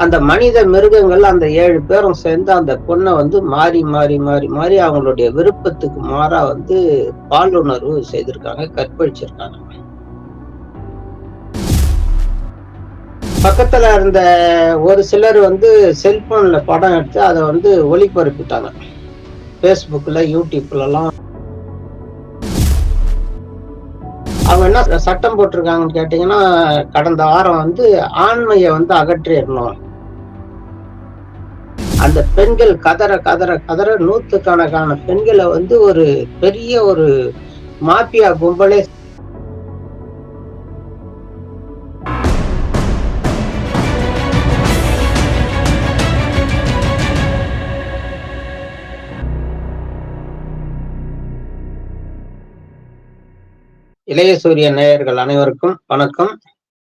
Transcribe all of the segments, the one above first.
அந்த மனித மிருகங்கள் அந்த 7 பேரும் சேர்ந்து அந்த பொண்ணை வந்து மாறி மாறி மாறி மாறி அவங்களுடைய விருப்பத்துக்கு மாறா வந்து பாலுணர்வு செய்திருக்காங்க, கற்பழிச்சிருக்காங்க. பக்கத்துல இருந்த ஒரு சிலர் வந்து செல்போன்ல படம் எடுத்து அதை வந்து ஒளிபரப்பிட்டாங்க. பேஸ்புக்ல, யூடியூப்ல எல்லாம். அவங்க என்ன சட்டம் போட்டிருக்காங்கன்னு கேட்டீங்கன்னா, கடந்த வாரம் வந்து ஆண்மையை வந்து அகற்றிடணும். அந்த பெண்கள் கதற கதற கதற நூத்துக்கணக்கான பெண்களை வந்து ஒரு பெரிய ஒரு மாபியா கும்பலே இளைய சூரியன் நேயர்கள் அனைவருக்கும் வணக்கம்.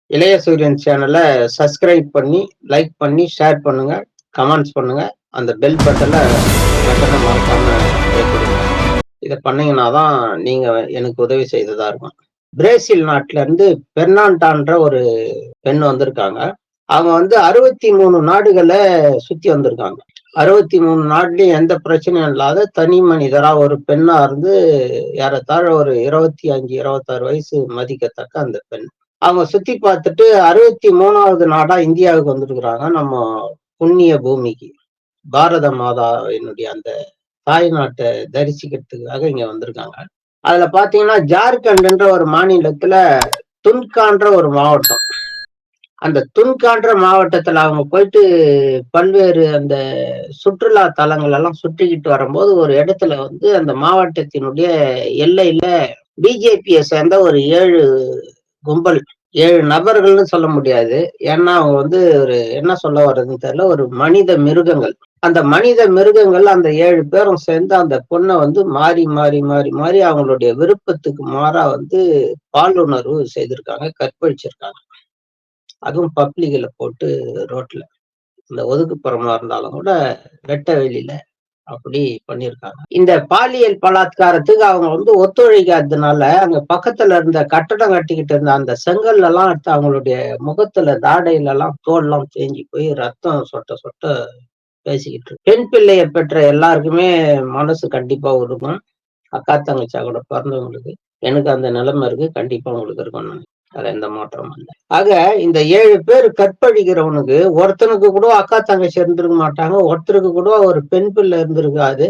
இளைய சூரியன் சேனலை சப்ஸ்கிரைப் பண்ணி, லைக் பண்ணி, ஷேர் பண்ணுங்க, கமெண்ட்ஸ் பண்ணுங்க. அந்த பெல் பட்டனை மறக்காம கொடுங்க. இதை பண்ணீங்கன்னா தான் நீங்க எனக்கு உதவி செய்ததா இருக்கும். பிரேசில் நாட்டுல இருந்து பெர்னாண்டான்ற ஒரு பெண் வந்திருக்காங்க. அவங்க வந்து 63 நாடுகளை சுத்தி வந்திருக்காங்க. 63 நாடுலயும் எந்த பிரச்சனையும் இல்லாத தனி மனிதரா ஒரு பெண்ணா இருந்து ஏறத்தாழ ஒரு 25, 26 வயசு மதிக்கத்தக்க அந்த பெண். அவங்க சுத்தி பார்த்துட்டு 63வது நாடா இந்தியாவுக்கு வந்திருக்கிறாங்க. நம்ம புண்ணிய பூமிக்கு, பாரத மாதாவினுடைய அந்த தாய் நாட்டை தரிசிக்கிறதுக்காக இங்க வந்திருக்காங்க. அதுல பாத்தீங்கன்னா ஜார்க்கண்ட்ன்ற ஒரு மாநிலத்துல துன்கான்ற ஒரு மாவட்டம். அந்த துன்கான்ற மாவட்டத்துல அவங்க போயிட்டு பல்வேறு அந்த சுற்றுலா தலங்கள் எல்லாம் சுற்றிக்கிட்டு வரும்போது ஒரு இடத்துல வந்து அந்த மாவட்டத்தினுடைய எல்லையில பிஜேபியை சேர்ந்த ஒரு 7 கும்பல், 7 நபர்கள்னு சொல்ல முடியாது. ஏன்னா அவங்க வந்து ஒரு என்ன சொல்ல வர்றதுன்னு தெரியல, ஒரு மனித மிருகங்கள். அந்த மனித மிருகங்கள் அந்த 7 பேரும் சேர்ந்து அந்த பொண்ணை வந்து மாறி மாறி மாறி மாறி அவங்களுடைய விருப்பத்துக்கு மாறா வந்து பாலுணர்வு செய்திருக்காங்க, கற்பழிச்சிருக்காங்க. அதுவும் பப்ளிக்ல போட்டு ரோட்ல, இந்த ஒதுக்குப்புறமா இருந்தாலும் கூட வெட்ட வெளியில அப்படி பண்ணியிருக்காங்க. இந்த பாலியல் பலாத்காரத்துக்கு அவங்க வந்து ஒத்துழைக்காததுனால அங்க பக்கத்துல இருந்த கட்டடம் கட்டிக்கிட்டு இருந்த அந்த செங்கல் எல்லாம் எடுத்து அவங்களுடைய முகத்துல, தாடையில எல்லாம் தோல் எல்லாம் தேஞ்சு போய் ரத்தம் சொட்ட சொட்ட பேசிக்கிட்டு இருக்கு. பெண் பிள்ளைய பெற்ற எல்லாருக்குமே மனசு கண்டிப்பா உருகும். அக்கா தங்கச்சா கூட பிறந்தவங்களுக்கு எனக்கு அந்த நிலைமை இருக்கு, கண்டிப்பா உங்களுக்கு இருக்கணும். அதுல எந்த மாற்றமும் இல்லை. ஆக இந்த 7 பேர் கற்பழிக்கிறவனுக்கு ஒருத்தனுக்கு கூட அக்கா தங்கச்சி இருந்திருக்க மாட்டாங்க, ஒருத்தருக்கு கூட ஒரு பெண் பிள்ளை இருந்திருக்காது,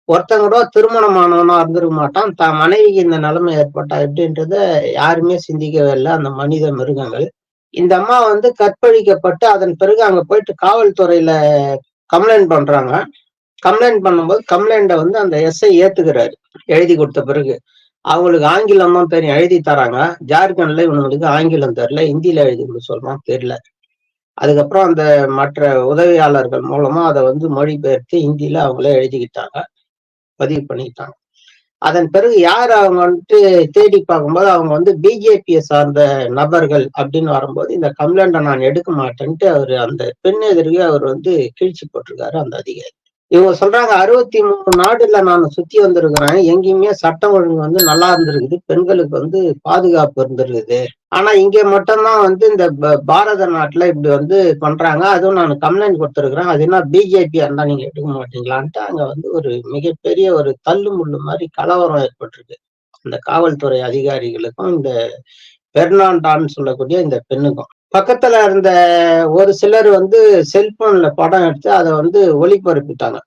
ஒருத்தன் கூட திருமணமானவனா இருந்திருக்க மாட்டான். தான் மனைவிக்கு இந்த நிலைமை ஏற்பட்டா எப்படின்றத யாருமே சிந்திக்கவே இல்லை அந்த மனித மிருகங்கள். இந்த அம்மா வந்து கற்பழிக்கப்பட்டு அதன் பிறகு அங்க போயிட்டு காவல்துறையில கம்ப்ளைண்ட் பண்றாங்க. கம்ப்ளைண்ட் பண்ணும்போது கம்ப்ளைண்ட வந்து அந்த எஸ்ஐ ஏத்துக்கிறாரு. எழுதி கொடுத்த பிறகு அவங்களுக்கு ஆங்கிலம் தான் தெரியும், எழுதி தராங்க. ஜார்க்கண்ட்ல இவங்களுக்கு ஆங்கிலம் தெரியல, ஹிந்தியில எழுதி கொடுக்க சொல்றான், தெரியல. அதுக்கப்புறம் அந்த மற்ற உதவியாளர்கள் மூலமா அதை வந்து மொழிபெயர்த்து ஹிந்தியில அவங்களே எழுதிக்கிட்டாங்க, பதிவு பண்ணிக்கிட்டாங்க. அதன் பிறகு யார் அவங்க வந்துட்டு தேடி பார்க்கும்போது அவங்க வந்து பிஜேபியை சார்ந்த நபர்கள் அப்படின்னு வரும்போது இந்த கம்ப்ளைண்ட்டை நான் எடுக்க மாட்டேன்ட்டு அவரு அந்த பெண் எதிர்க்கு அவர் வந்து கீழ்ச்சி போட்டிருக்காரு அந்த அதிகாரி. இவங்க சொல்றாங்க 63 நாடுல நான் சுத்தி வந்திருக்கிறேன், எங்கேயுமே சட்டம் ஒழுங்கு வந்து நல்லா இருந்திருக்குது, பெண்களுக்கு வந்து பாதுகாப்பு இருந்திருக்குது. ஆனா இங்க மட்டும்தான் வந்து இந்த பாரத நாட்டுல இப்படி வந்து பண்றாங்க, அதுவும் நான் கம்ப்ளைண்ட் கொடுத்துருக்கிறேன், அது என்ன பிஜேபியா இருந்தா நீங்க எடுக்க மாட்டீங்களான்ட்டு அங்க வந்து ஒரு மிகப்பெரிய ஒரு தள்ளு முள்ளு மாதிரி கலவரம் ஏற்பட்டிருக்கு இந்த காவல்துறை அதிகாரிகளுக்கும் இந்த பெர்னாண்டான்னு சொல்லக்கூடிய இந்த பெண்ணுக்கும். பக்கத்துல இருந்த ஒரு சிலர் வந்து செல்போன்ல படம் எடுத்து அதை வந்து ஒளிபரப்பிட்டாங்க.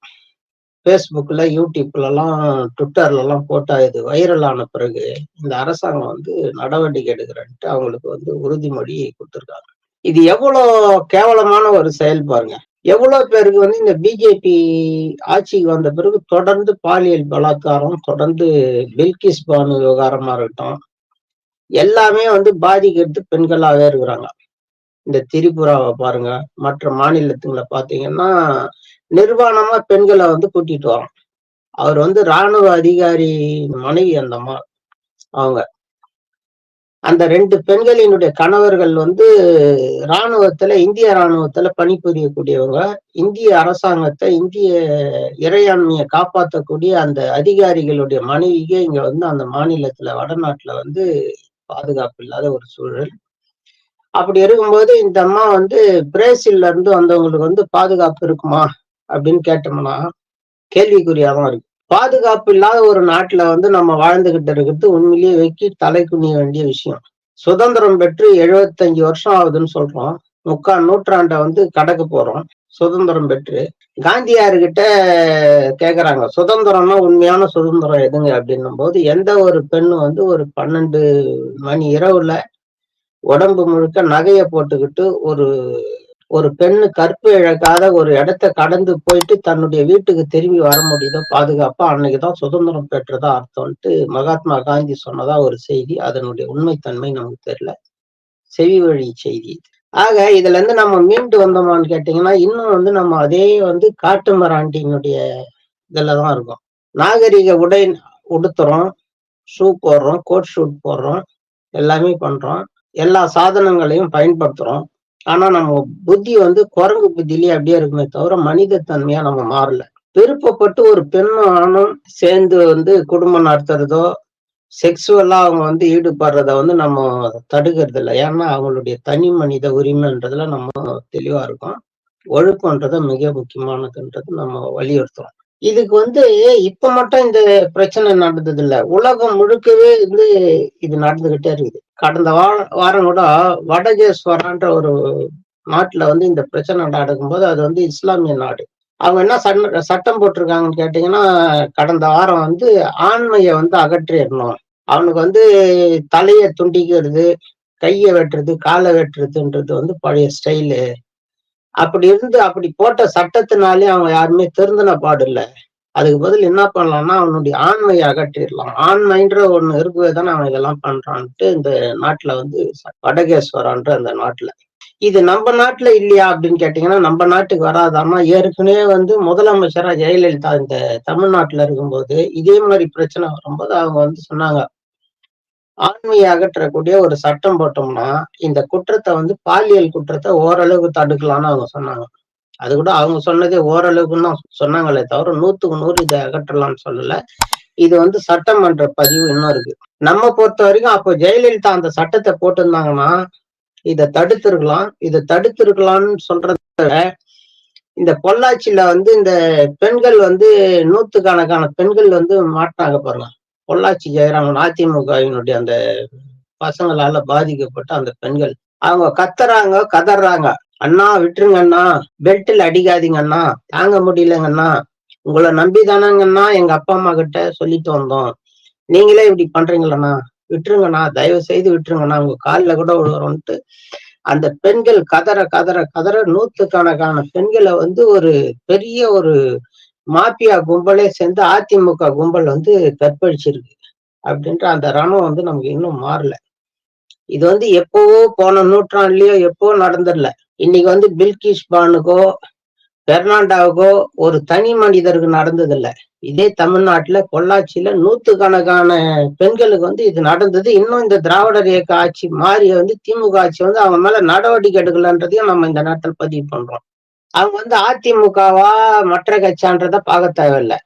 பேஸ்புக்ல, யூடியூப்ல எல்லாம், ட்விட்டர்ல எல்லாம் போட்டா இது வைரல் ஆன பிறகு இந்த அரசாங்கம் வந்து நடவடிக்கை எடுக்கிறன்ட்டு அவங்களுக்கு வந்து உறுதிமொழி கொடுத்திருக்காங்க. இது எவ்வளவு கேவலமான ஒரு செயல் பாருங்க. எவ்வளவு பேருக்கு வந்து இந்த பிஜேபி ஆட்சிக்கு வந்த பிறகு தொடர்ந்து பாலியல் பலாத்காரம், தொடர்ந்து பில்கிஸ் பானு விவகாரமா இருக்கட்டும், எல்லாமே வந்து பாதிக்கிறது பெண்களாவே இருக்கிறாங்க. இந்த திரிபுராவை பாருங்க, மற்ற மாநிலத்துங்களை பாத்தீங்கன்னா நிர்வாணமா பெண்களை வந்து கூட்டிட்டு வரோம். அவர் வந்து ராணுவ அதிகாரி மனைவி அந்த அம்மா. அவங்க அந்த 2 பெண்களினுடைய கணவர்கள் வந்து இராணுவத்துல, இந்திய ராணுவத்துல பணிபுரியக்கூடியவங்க. இந்திய அரசாங்கத்தை, இந்திய இறையாண்மையை காப்பாற்றக்கூடிய அந்த அதிகாரிகளுடைய மனைவிக்கே இங்க வந்து அந்த மாநிலத்துல, வடநாட்டுல வந்து பாதுகாப்பு இல்லாத ஒரு சூழல். அப்படி இருக்கும்போது இந்த அம்மா வந்து பிரேசில்ல இருந்து வந்தவங்களுக்கு வந்து பாதுகாப்பு இருக்குமா அப்படின்னு கேட்டோம்னா கேள்விக்குறியாதான் இருக்கு. பாதுகாப்பு இல்லாத ஒரு நாட்டுல வந்து நம்ம வாழ்ந்துகிட்டு இருக்கிறது உண்மையிலேயே வைக்கி தலை குனிய வேண்டிய விஷயம். சுதந்திரம் பெற்று 75 வருஷம் ஆகுதுன்னு சொல்றோம். 3/4 நூற்றாண்டை வந்து கடக்க போறோம் சுதந்திரம் பெற்று. காந்தியார்கிட்ட கேக்குறாங்க, சுதந்திரம்னா உண்மையான சுதந்திரம் எதுங்க அப்படின்னும் போது, எந்த ஒரு பெண்ணு வந்து ஒரு 12 மணி இரவுல உடம்பு முழுக்க நகைய போட்டுக்கிட்டு ஒரு பெண்ணு கற்பு இழக்காத ஒரு இடத்த கடந்து போயிட்டு தன்னுடைய வீட்டுக்கு திரும்பி வர முடியுதோ பாதுகாப்பா, அன்னைக்குதான் சுதந்திரம் பெற்றதா அர்த்தம்ட்டு மகாத்மா காந்தி சொன்னதா ஒரு செய்தி. அதனுடைய உண்மைத்தன்மை நமக்கு தெரியல, செவி வழி செய்தி. ஆக இதுல இருந்து நம்ம மீண்டு வந்தோமான்னு கேட்டீங்கன்னா, இன்னும் வந்து நம்ம அதே வந்து காட்டு மராண்டியினுடைய இதுலதான் இருக்கோம். நாகரிக உடை உடுத்துறோம், ஷூ போடுறோம், கோட் ஷூட் போடுறோம், எல்லாமே பண்றோம், எல்லா சாதனங்களையும் பயன்படுத்துறோம். ஆனா நம்ம புத்தி வந்து குரங்கு புத்திலேயே அப்படியே இருக்குமே தவிர மனித தன்மையா நம்ம மாறல. விருப்பப்பட்டு ஒரு பெண்ணும் ஆணும் சேர்ந்து வந்து குடும்பம் நடத்துறதோ, செக்ஸுவலா அவங்க வந்து ஈடுபடுறத வந்து நம்ம தடுக்கிறது இல்லை. ஏன்னா அவங்களுடைய தனி மனித உரிமைன்றதுல நம்ம தெளிவா இருக்கோம். ஒழுக்கம்ன்றது மிக முக்கியமானதுன்றது நம்ம வலியுறுத்துறோம். இதுக்கு வந்து இப்ப மட்டும் இந்த பிரச்சனை நடந்தது இல்ல, உலகம் முழுக்கவே வந்து இது நடந்துகிட்டே இருக்குது. கடந்த வாரம் கூட வடகேஸ்வரான்ற ஒரு நாட்டுல வந்து இந்த பிரச்சனை நடக்கும்போது, அது வந்து இஸ்லாமிய நாடு. அவங்க என்ன சட்டம் போட்டிருக்காங்கன்னு கேட்டீங்கன்னா, கடந்த வாரம் வந்து ஆண்மையை வந்து அகற்றிடணும். அவனுக்கு வந்து தலைய துண்டிக்கிறது, கைய வெட்டுறது, காலை வெட்டுறதுன்றது வந்து பழைய ஸ்டைலு. அப்படி போட்ட சட்டத்தினாலே அவங்க யாருமே திருந்தின பாடு இல்ல. அதுக்கு பதில் என்ன பண்ணலாம்னா, அவனுடைய ஆண்மையை அகற்றிடலாம். ஆண்மைன்ற ஒண்ணு இருக்கவே தானே அவன் இதெல்லாம் பண்றான்ட்டு இந்த நாட்டுல வந்து வடகேஸ்வரான்ற அந்த நாட்டுல. இது நம்ம நாட்டுல இல்லையா அப்படின்னு கேட்டீங்கன்னா, நம்ம நாட்டுக்கு வராதாமா. ஏற்கனவே வந்து முதலமைச்சரா ஜெயலலிதா இந்த தமிழ்நாட்டுல இருக்கும்போது இதே மாதிரி பிரச்சனை வரும்போது அவங்க வந்து சொன்னாங்க, ஆண்மையை அகற்றக்கூடிய ஒரு சட்டம் போட்டோம்னா இந்த குற்றத்தை வந்து பாலியல் குற்றத்தை ஓரளவுக்கு தடுக்கலாம்னு அவங்க சொன்னாங்க. அது கூட அவங்க சொன்னதே ஓரளவுக்குன்னு தான் சொன்னாங்களே தவிர 100க்கு 100 இதை அகற்றலாம்னு சொல்லல. இது வந்து சட்டமன்ற பதிவு இன்னும் இருக்கு. நம்ம பொறுத்த வரைக்கும் அப்போ ஜெயலலிதா அந்த சட்டத்தை போட்டிருந்தாங்கன்னா இதை தடுத்திருக்கலாம்னு சொல்றத இந்த பொள்ளாச்சியில வந்து இந்த பெண்கள் வந்து 100கணக்கான பெண்கள் வந்து மாட்டினாங்க பாருங்க. பொள்ளாச்சி ஜெயராமன் அதிமுகவினுடைய அந்த பசங்களால பாதிக்கப்பட்ட அந்த பெண்கள் அவங்க கத்துறாங்க, கதறாங்க, அண்ணா விட்டுருங்க அண்ணா, பெல்ட்ல அடிக்காதீங்க அண்ணா, தாங்க முடியலங்கண்ணா, உங்களை நம்பிதானங்கண்ணா எங்க அப்பா அம்மா கிட்ட சொல்லிட்டு வந்தோம், நீங்களே இப்படி பண்றீங்களண்ணா, விட்டுருங்கண்ணா, தயவு செய்து விட்டுருங்கண்ணா, உங்க காலில் கூட விழுறோம்ட்டு அந்த பெண்கள் கதற கதற கதற 100கணக்கான பெண்களை வந்து ஒரு பெரிய ஒரு மாபியா கும்பலே சேர்ந்து அதிமுக கும்பல் வந்து கற்பழிச்சிருக்கு. அப்படின்ற அந்த ரணம் வந்து நமக்கு இன்னும் மாறல. இது வந்து எப்பவோ போன நூற்றாண்டுலயோ எப்போ நடந்துடல. இன்னைக்கு வந்து பில்கிஸ் பானுக்கோ பெர்னாண்டாவுக்கோ ஒரு தனி மனிதருக்கு நடந்ததில்ல. இதே தமிழ்நாட்டுல பொள்ளாச்சியில 100கணக்கான பெண்களுக்கு வந்து இது நடந்தது. இன்னும் இந்த திராவிடர் இயக்க ஆட்சி மாறி வந்து திமுக ஆட்சி வந்து அவங்க மேல நடவடிக்கை எடுக்கலன்றதையும் நம்ம இந்த நேரத்தில் பதிவு பண்றோம். அவங்க வந்து அதிமுகவா மற்ற கட்சியான்றத பார்க்க தேவையில்லை.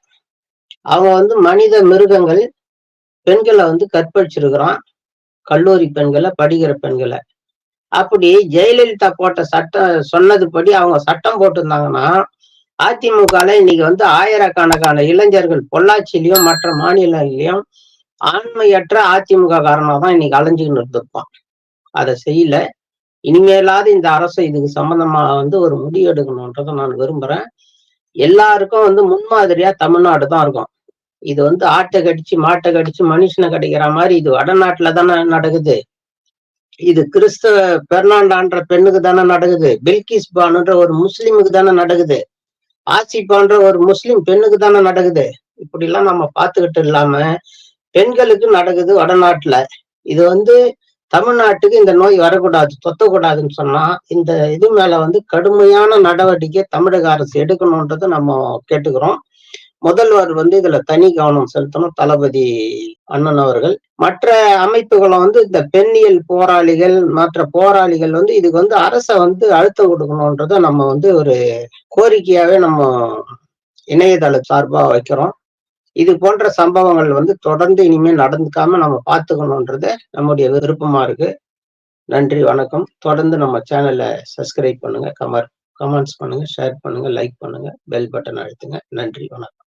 அவங்க வந்து மனித மிருகங்கள். பெண்களை வந்து கற்பழிச்சிருக்கிறான், கல்லூரி பெண்களை, படிக்கிற பெண்களை. அப்படி ஜெயலலிதா போட்ட சட்டம் சொன்னதுபடி அவங்க சட்டம் போட்டிருந்தாங்கன்னா அதிமுகல இன்னைக்கு வந்து ஆயிரக்கணக்கான இளைஞர்கள் பொள்ளாச்சியிலயும் மற்ற மாநிலங்களையும் ஆண்மையற்ற அதிமுக காரணமா தான் இன்னைக்கு அலைஞ்சுக்கிட்டு இருந்திருப்பான். அதை செய்யல. இனிமேலாவது இந்த அரசு இதுக்கு சம்பந்தமா வந்து ஒரு முடிவு எடுக்கணும்ன்றதை நான் விரும்புறேன். எல்லாருக்கும் வந்து முன்மாதிரியா தமிழ்நாடு தான் இருக்கும். இது வந்து ஆட்டை கடிச்சு மாட்டை கடிச்சு மனுஷனை கடிக்கிற மாதிரி இது வடநாட்டுல தானே நடக்குது. இது கிறிஸ்தவ பெர்னாண்டான்ற பெண்ணுக்கு தானே நடக்குது. பில்கிஸ் பானுன்ற ஒரு முஸ்லிமுக்கு தானே நடக்குது. ஆசிபான்ற ஒரு முஸ்லிம் பெண்ணுக்கு தானே நடக்குது. இப்படி எல்லாம் நம்ம பார்த்துக்கிட்டு இல்லாம பெண்களுக்கு நடக்குது வடநாட்டுல. இது வந்து தமிழ்நாட்டுக்கு இந்த நோய் வரக்கூடாது, தொத்தக்கூடாதுன்னு சொன்னா இந்த இது மேல வந்து கடுமையான நடவடிக்கை தமிழக அரசு எடுக்கணும்ன்றதை நம்ம கேட்டுக்கிறோம். முதல்வர் வந்து இதுல தனி கவனம் செலுத்தணும், தளபதி அண்ணன் அவர்கள். மற்ற அமைப்புகளும் வந்து இந்த பெண்ணியல் போராளிகள் மற்ற போராளிகள் வந்து இதுக்கு வந்து அரசை வந்து அழுத்தம் கொடுக்கணும்ன்றத நம்ம வந்து ஒரு கோரிக்கையாவே நம்ம இணையதள சார்பா வைக்கிறோம். இது போன்ற சம்பவங்கள் வந்து தொடர்ந்து இனிமேல் நடந்துக்காம நம்ம பார்த்துக்கணும்ன்றது நம்முடைய விருப்பமா இருக்கு. நன்றி, வணக்கம். தொடர்ந்து நம்ம சேனலை சப்ஸ்கிரைப் பண்ணுங்க, கமெண்ட்ஸ் பண்ணுங்க, ஷேர் பண்ணுங்க, லைக் பண்ணுங்க, பெல் பட்டன் அழுத்துங்க. நன்றி, வணக்கம்.